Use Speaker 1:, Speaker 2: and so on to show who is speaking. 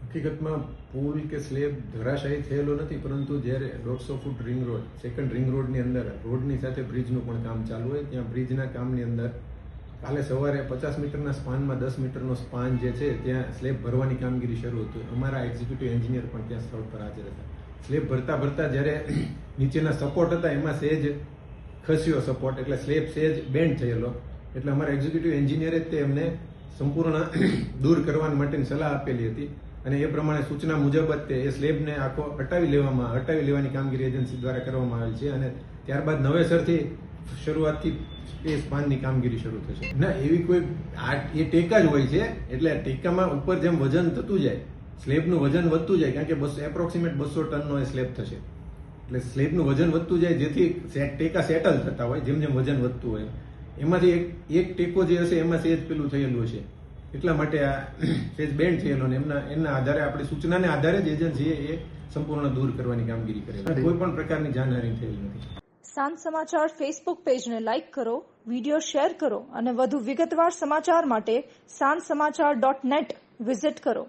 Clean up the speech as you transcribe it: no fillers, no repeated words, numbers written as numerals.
Speaker 1: હકીકતમાં પુલ કે સ્લેબ ધરાશાયી થયેલો નથી, પરંતુ જ્યારે 150 foot ring road, second ring રોડની અંદર રોડની સાથે બ્રિજનું પણ કામ ચાલુ હોય, ત્યાં બ્રિજના કામની અંદર કાલે સવારે 50 મીટરના સ્પાનમાં 10 મીટરનો સ્પાન જે છે ત્યાં સ્લેબ ભરવાની કામગીરી શરૂ હતી. અમારા એક્ઝિક્યુટિવ એન્જિનિયર પણ ત્યાં સ્થળ પર હાજર હતા. સ્લેબ ભરતા જ્યારે નીચેના સપોર્ટ હતા એમાં સહેજ ખસ્યો સપોર્ટ, એટલે સ્લેબ સહેજ બેન્ડ થયેલો, એટલે અમારા એક્ઝિક્યુટિવ એન્જિનિયરે તે એમને સંપૂર્ણ દૂર કરવા માટેની સલાહ આપેલી હતી અને એ પ્રમાણે સૂચના મુજબ જ એ સ્લેબને આખો હટાવી લેવાની કામગીરી એજન્સી દ્વારા કરવામાં આવેલ છે અને ત્યારબાદ નવેસરથી શરૂઆતથી એ સ્પાનની કામગીરી શરૂ થશે. ના, એવી કોઈ એ ટેકા જ હોય છે, એટલે ટેકામાં ઉપર જેમ વજન થતું જાય, સ્લેબનું વજન વધતું જાય, કારણ કે એપ્રોક્સિમેટ 200 ટનનો એ સ્લેબ થશે, એટલે સ્લેબનું વજન વધતું જાય જેથી ટેકા સેટલ થતા હોય. જેમ વજન વધતું હોય એમાંથી એક ટેકો જે હશે એમાં સહેજ પેલું થયેલું હશે, એટલા માટે આ સહેજ બેન્ડ થયેલો ને એમના આધારે આપણી સૂચનાને આધારે જ એજન્સીએ એ સંપૂર્ણ દૂર કરવાની કામગીરી કરેલી. કોઈ પણ પ્રકારની જાનહાનિ થયેલી નથી.
Speaker 2: સાંજ સમાચાર ફેસબુક પેજને લાઇક કરો, વિડીયો શેર કરો અને વધુ વિગતવાર સમાચાર માટે sanssamachar.net વિઝિટ કરો.